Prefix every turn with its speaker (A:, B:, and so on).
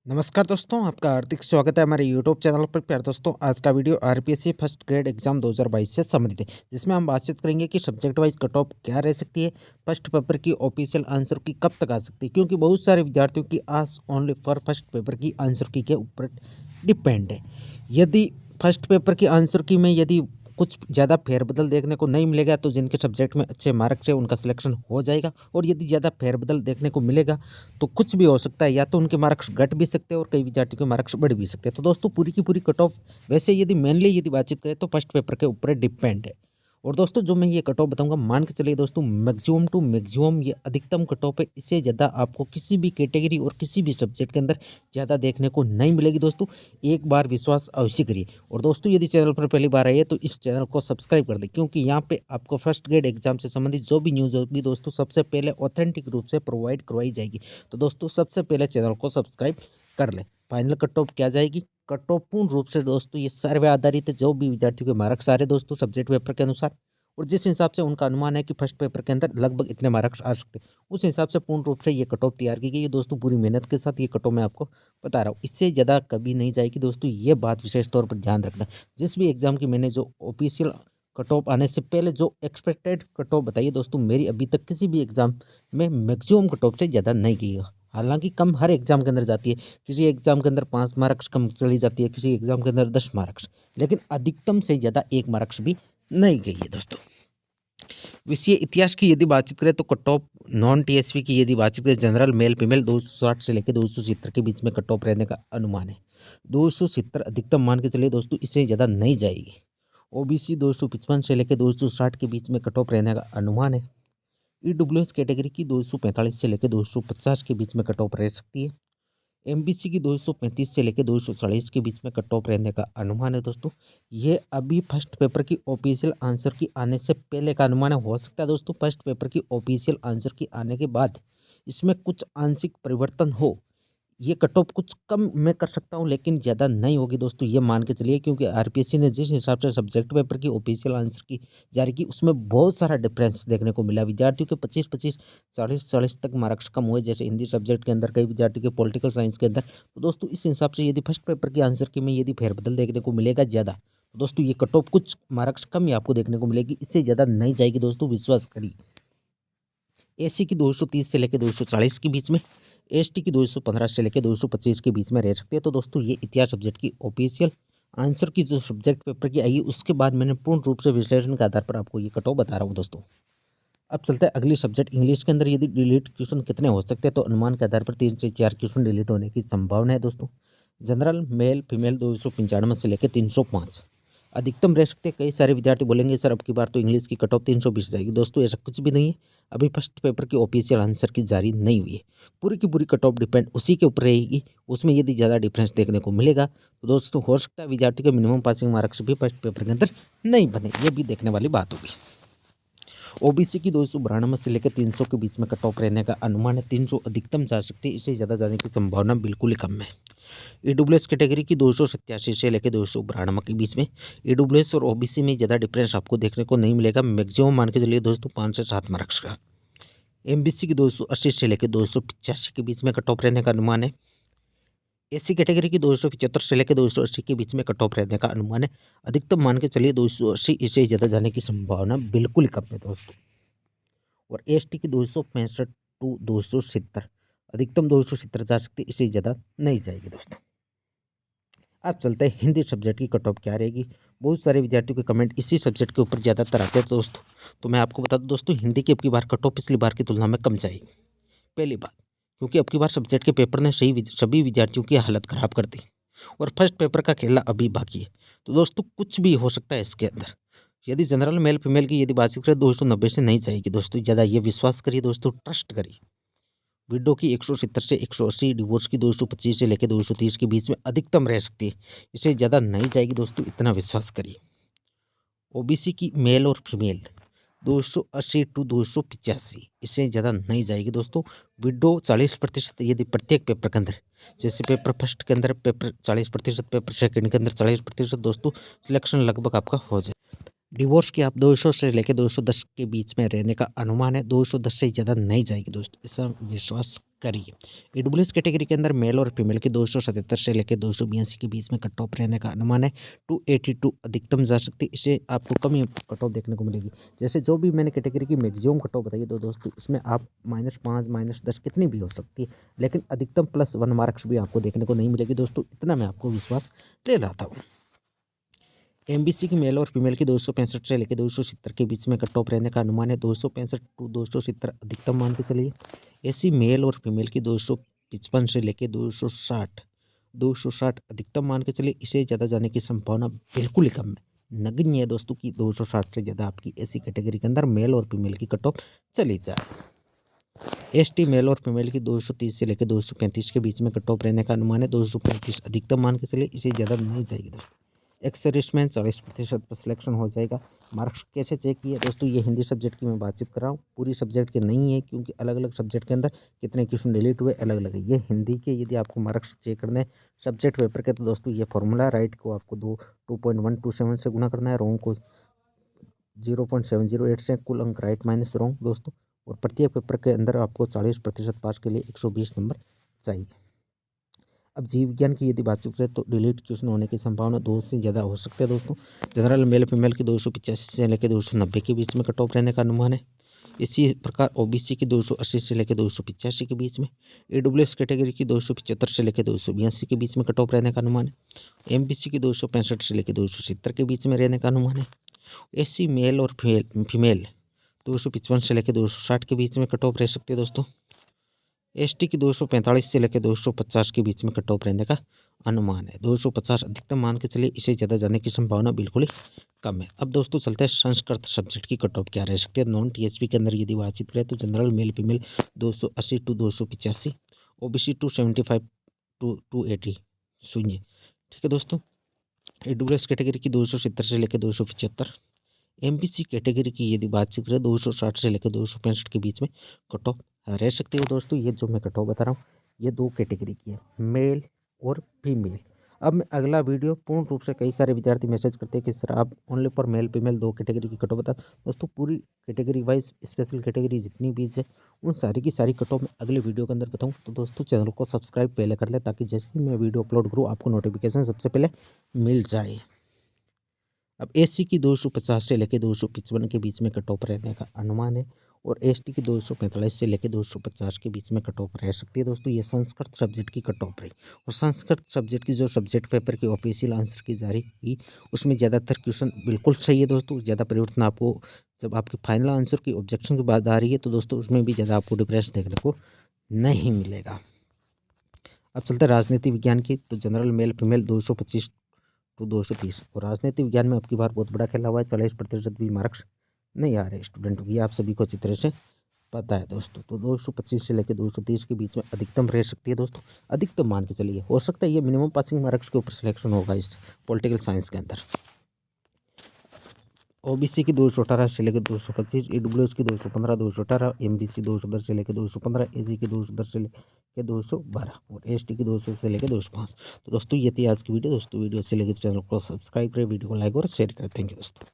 A: नमस्कार दोस्तों, आपका हार्दिक स्वागत है हमारे यूट्यूब चैनल पर। प्यारे दोस्तों, आज का video RPSC first grade exam 2022 से संबंधित है, जिसमें हम बातचीत करेंगे कि सब्जेक्ट वाइज कट ऑफ क्या रह सकती है, फर्स्ट पेपर की ऑफिशियल आंसर की कब तक आ सकती है, क्योंकि बहुत सारे विद्यार्थियों की आस ओनली फॉर फर्स्ट पेपर की आंसर की के ऊपर डिपेंड है। यदि फर्स्ट पेपर की आंसर की में यदि कुछ ज़्यादा फेरबदल देखने को नहीं मिलेगा तो जिनके सब्जेक्ट में अच्छे मार्क्स है उनका सिलेक्शन हो जाएगा, और यदि ज़्यादा फेरबदल देखने को मिलेगा तो कुछ भी हो सकता है, या तो उनके मार्क्स घट भी सकते हैं और कई विद्यार्थियों के मार्क्स बढ़ भी सकते हैं। तो दोस्तों, पूरी की पूरी कट ऑफ वैसे यदि मेनली यदि बातचीत करें तो फर्स्ट पेपर के ऊपर डिपेंड है। और दोस्तों, जो मैं ये कट ऑफ बताऊंगा, मान के चलिए दोस्तों, मैक्सिमम टू मैक्सिमम ये अधिकतम कट ऑफ है। इससे ज़्यादा आपको किसी भी कैटेगरी और किसी भी सब्जेक्ट के अंदर ज़्यादा देखने को नहीं मिलेगी। दोस्तों, एक बार विश्वास अवश्य करिए। और दोस्तों, यदि चैनल पर पहली बार आई है तो इस चैनल को सब्सक्राइब कर दें, क्योंकि यहाँ पे आपको फर्स्ट ग्रेड एग्जाम से संबंधित जो भी न्यूज़ होगी दोस्तों, सबसे पहले ऑथेंटिक रूप से प्रोवाइड करवाई जाएगी। तो दोस्तों, सबसे पहले चैनल को सब्सक्राइब कर लें। फाइनल कट ऑफ क्या जाएगी? कट ऑफ पूर्ण रूप से दोस्तों ये सर्वे आधारित है, जो भी विद्यार्थियों के मार्क्स आ रहे दोस्तों सब्जेक्ट पेपर के अनुसार, और जिस हिसाब से उनका अनुमान है कि फर्स्ट पेपर के अंदर लगभग इतने मार्क्स आ सकते हैं, उस हिसाब से पूर्ण रूप से ये कट ऑफ तैयार की गई है दोस्तों। पूरी मेहनत के साथ ये कट ऑफ मैं आपको बता रहा हूँ, इससे ज़्यादा कभी नहीं जाएगी दोस्तों। ये बात विशेष तौर पर ध्यान रखना। जिस भी एग्जाम की मैंने जो ऑफिशियल कट ऑफ आने से पहले जो एक्सपेक्टेड कट ऑफ बताइए दोस्तों, मेरी अभी तक किसी भी एग्जाम में मैक्सिमम कट ऑफ से ज़्यादा नहीं की है। हालांकि कम हर एग्जाम के अंदर जाती है, किसी एग्जाम के अंदर 5 मार्क्स कम चली जाती है, किसी एग्जाम के अंदर 10 मार्क्स, लेकिन अधिकतम से ज़्यादा 1 मार्क्स भी नहीं गई है दोस्तों। विषय इतिहास की यदि बातचीत करें तो कट ऑफ नॉन टीएसपी की यदि बातचीत करें, जनरल मेल फीमेल 260 से लेकर 270 के बीच में कट ऑफ रहने का अनुमान है। 270 अधिकतम मान के चलिए दोस्तों, इससे ज़्यादा नहीं जाएगी। ओबीसी 255 से लेकर 260 के बीच में कट ऑफ रहने का अनुमान है। ईडब्ल्यूएस कैटेगरी की 245 से लेकर 250 के बीच में कट ऑफ रह सकती है। एमबीसी की 235 से लेकर 240 के बीच में कट ऑफ रहने का अनुमान है दोस्तों। ये अभी फर्स्ट पेपर की ऑफिशियल आंसर की आने से पहले का अनुमान है। हो सकता है दोस्तों फर्स्ट पेपर की ऑफिशियल आंसर की आने के बाद इसमें कुछ आंशिक परिवर्तन हो। ये कट ऑफ कुछ कम मैं कर सकता हूँ, लेकिन ज़्यादा नहीं होगी दोस्तों, ये मान के चलिए, क्योंकि आरपीएससी ने जिस हिसाब से सब्जेक्ट पेपर की ऑफिशियल आंसर की जारी की, उसमें बहुत सारा डिफरेंस देखने को मिला। विद्यार्थियों के 25-25, 40-40 तक मार्क्स कम हुए, जैसे हिंदी सब्जेक्ट के अंदर, कई विद्यार्थियों के पॉलिटिकल साइंस के अंदर। तो दोस्तों, इस हिसाब से यदि फर्स्ट पेपर की आंसर की में यदि फेरबदल देखने को मिलेगा ज़्यादा, तो दोस्तों ये कट ऑफ कुछ मार्क्स कम ही आपको देखने को मिलेगी, इससे ज़्यादा नहीं जाएगी दोस्तों, विश्वास करिए। एससी की 230 से लेकर 240 के बीच में, एसटी की 215 से लेकर 225 के बीच में रह सकते हैं। तो दोस्तों, ये इतिहास सब्जेक्ट की ऑफिशियल आंसर की जो सब्जेक्ट पेपर की आई है, उसके बाद मैंने पूर्ण रूप से विश्लेषण के आधार पर आपको ये कट ऑफ बता रहा हूँ दोस्तों। अब चलता है अगली सब्जेक्ट इंग्लिश के अंदर यदि डिलीट क्वेश्चन कितने हो सकते हैं, तो अनुमान के आधार पर 3 से 4 क्वेश्चन डिलीट होने की संभावना है दोस्तों। जनरल मेल फीमेल 295 से लेकर 305 अधिकतम रह सकते हैं। कई सारे विद्यार्थी बोलेंगे सर अब की बार तो इंग्लिश की कट ऑफ 320 जाएगी। दोस्तों, ऐसा कुछ भी नहीं है। अभी फर्स्ट पेपर की ऑफिशियल आंसर की जारी नहीं हुई है। पूरी की पूरी कट ऑफ डिपेंड उसी के ऊपर रहेगी। उसमें यदि ज़्यादा डिफरेंस देखने को मिलेगा तो दोस्तों हो सकता है विद्यार्थी के मिनिमम पासिंग मार्क्स भी फर्स्ट पेपर के अंदर नहीं बने। ये भी देखने वाली बात होगी। ओबीसी की 292 से लेकर 300 के बीच में कट ऑफ रहने का अनुमान है। 300 अधिकतम जा सकती है, इससे ज़्यादा जाने की संभावना बिल्कुल ही कम है। ईडब्ल्यूएस कैटेगरी की 287 से लेकर 292 के बीच में, ईडब्ल्यूएस और ओबीसी में ज़्यादा डिफरेंस आपको देखने को नहीं मिलेगा। मैक्सिमम मान के चलिए दोस्तों 5 से 7 मार्क्स का। एमबीसी की 280 से लेकर 285 के बीच में कट ऑफ रहने का अनुमान है। एससी कैटेगरी की 275 से लेकर 280 के बीच में कट ऑफ रहने का अनुमान है। अधिकतम मान के चलिए 280, इससे ज़्यादा जाने की संभावना बिल्कुल ही कम है दोस्तों। और एसटी की 265 टू 270 अधिकतम 270 जा सकती है, इससे ज़्यादा नहीं जाएगी दोस्तों। अब चलते हैं हिंदी सब्जेक्ट की कट ऑफ क्या रहेगी। बहुत सारे विद्यार्थियों के कमेंट इसी सब्जेक्ट के ऊपर ज़्यादातर आते हैं दोस्तों। तो मैं आपको बता दूं दोस्तों, हिंदी की अब की बार कट ऑफ पिछली बार की तुलना में कम जाएगी। पहली बात, क्योंकि अब की बार सब्जेक्ट के पेपर ने सभी विद्यार्थियों की हालत ख़राब कर दी, और फर्स्ट पेपर का खेला अभी बाकी है। तो दोस्तों, कुछ भी हो सकता है इसके अंदर। यदि जनरल मेल फीमेल की यदि बातचीत करें, 290 से नहीं जाएगी दोस्तों ज़्यादा, ये विश्वास करिए दोस्तों, ट्रस्ट करिए। विडो की 170 से 180, डिवोर्स की 225 से लेकर 230 के बीच में अधिकतम रह सकती है, इससे ज़्यादा नहीं जाएगी दोस्तों, इतना विश्वास करिए। ओबीसी की मेल और फीमेल 280 टू 285, इससे ज़्यादा नहीं जाएगी दोस्तों। विडो 40% यदि प्रत्येक पेपर के अंदर, जैसे पेपर फर्स्ट के अंदर पेपर 40%, पेपर सेकंड के अंदर 40% दोस्तों, सिलेक्शन लगभग आपका हो जाए। डिवोर्स की आप 200 से लेके 210 के बीच में रहने का अनुमान है। 210 से ज़्यादा नहीं जाएगी दोस्तों, ऐसा विश्वास करिए। ईडब्ल्यूएस कैटेगरी के अंदर मेल और फीमेल की 277 से लेके 282 के बीच में कट ऑफ रहने का अनुमान है। 282 अधिकतम जा सकती है, इससे आपको कम ही कट ऑफ देखने को मिलेगी। जैसे जो भी मैंने कैटेगरी की मैक्सिमम कट ऑफ बताई तो दोस्तों इसमें आप -5 -10 कितनी भी हो सकती है, लेकिन अधिकतम +1 मार्क्स भी आपको देखने को नहीं मिलेगी दोस्तों, इतना मैं आपको विश्वास दिलाता हूँ। एमबीसी की मेल और फीमेल की 265 से लेकर 270 के बीच में कट ऑफ रहने का अनुमान है। 265 टू 270 अधिकतम मान के चलिए। एसी मेल और फीमेल की 255 से लेकर 260 अधिकतम मान के चलिए। इसे ज़्यादा जाने की संभावना बिल्कुल ही कम है, नगण्य है दोस्तों कि 260 से ज़्यादा आपकी एसी कैटेगरी के अंदर मेल और फीमेल की कट ऑफ चली जाए। एसटी मेल और फीमेल की 230 से लेकर 235 के बीच में कट ऑफ रहने का अनुमान है। 235 अधिकतम मान के चलिए, इसे ज़्यादा नहीं जाएगी दोस्तों। एक्स में 40% पर सिलेक्शन हो जाएगा। मार्क्स कैसे चेक किए दोस्तों, ये हिंदी सब्जेक्ट की मैं बातचीत कर रहा हूँ, पूरी सब्जेक्ट के नहीं है, क्योंकि अलग अलग सब्जेक्ट के अंदर कितने क्वेश्चन डिलीट हुए अलग अलग है। ये हिंदी के यदि आपको मार्क्स चेक करने हैं सब्जेक्ट पेपर के, तो दोस्तों ये फॉर्मूला राइट को आपको 2.127 से गुना करना है, रॉन्ग को 0.708 से, कुल अंक राइट माइनस रॉन्ग दोस्तों। और प्रत्येक पेपर के अंदर आपको 40% पास के लिए 120 नंबर चाहिए। अब जीव विज्ञान की यदि बातचीत करें तो डिलीट क्वेश्चन होने की संभावना 2 से ज़्यादा हो सकती है दोस्तों। जनरल मेल फीमेल की 285 से लेकर 290 के बीच में कट ऑफ रहने का अनुमान है। इसी प्रकार ओबीसी की 280 से लेकर 285 के बीच में। ईडब्ल्यूएस कैटेगरी की 275 से लेकर 282 के बीच में कट ऑफ रहने का अनुमान है। एमबीसी की 265 से लेकर 270 के बीच में रहने का अनुमान है। एससी मेल और फीमेल 255 से लेकर 260 के बीच में कट ऑफ रह सकती है दोस्तों। एसटी की 245 से लेकर 250 के बीच में कट ऑफ रहने का अनुमान है। 250 अधिकतम मान के चलिए, इसे ज़्यादा जाने की संभावना बिल्कुल ही कम है। अब दोस्तों चलते हैं संस्कृत सब्जेक्ट की कट ऑफ क्या रह सकती है। नॉन टीएचपी के अंदर यदि बातचीत करें तो general male female 280 to 285, OBC 275 to 280 सुनिए, ठीक है दोस्तों। ईडब्ल्यूएस कैटेगरी की 270 से लेकर 275। एमबीसी कैटेगरी की यदि बातचीत करें 260 से लेकर 265 के बीच में कट ऑफ रह सकती है दोस्तों। ये जो मैं कट ऑफ बता रहा हूँ ये 2 कैटेगरी की है, मेल और फीमेल। अब मैं अगला वीडियो पूर्ण रूप से, कई सारे विद्यार्थी मैसेज करते हैं कि सर आप only for male female 2 category की कट ऑफ बता। दोस्तों पूरी कैटेगरी वाइज स्पेशल कैटेगरी जितनी भी है उन सारी की सारी कट ऑफ मैं अगले वीडियो के अंदर बताऊँ। तो दोस्तों चैनल को सब्सक्राइब पहले कर ले, ताकि जैसे ही मैं वीडियो अपलोड करूँ आपको नोटिफिकेशन सबसे पहले मिल जाए। अब एससी की 250 से लेकर 255 के बीच में कट ऑफ रहने का अनुमान है। और एसटी की 245 से लेकर 250 के बीच में कट ऑफ रह सकती है दोस्तों। ये संस्कृत सब्जेक्ट की कट ऑफ रही। और संस्कृत सब्जेक्ट की जो सब्जेक्ट पेपर की ऑफिशियल आंसर की जारी की, उसमें ज़्यादातर क्वेश्चन बिल्कुल सही है दोस्तों। ज़्यादा परिवर्तन आपको जब आपके फाइनल आंसर की ऑब्जेक्शन की बात आ रही है तो दोस्तों उसमें भी ज़्यादा आपको डिफरेंस देखने को नहीं मिलेगा। अब चलते हैं राजनीति विज्ञान की, तो जनरल मेल फीमेल 225 टू 230। और राजनीति विज्ञान में आपकी बार बहुत बड़ा खेला हुआ है, 40% भी मार्क्स नहीं आ रहे स्टूडेंट को, ये आप सभी को अच्छी तरह से पता है दोस्तों। तो 225 से लेकर 230 के बीच में अधिकतम रह सकती है दोस्तों। अधिकतम मान के चलिए, हो सकता है ये मिनिमम पासिंग मार्क्स के ऊपर सिलेक्शन होगा इस पॉलिटिकल साइंस के अंदर। ओबीसी की 218 से लेकर 225, ईडब्ल्यूएस की 215 218, एमबीसी 210 से लेकर 215, एसी की 210 से लेकर 212 और एसटी की 200 से लेकर 205। तो दोस्तों ये थी आज की वीडियो। दोस्तों वीडियो अच्छी लगी तो चैनल को सब्सक्राइब करें, वीडियो को लाइक और शेयर करें। थैंक यू दोस्तों।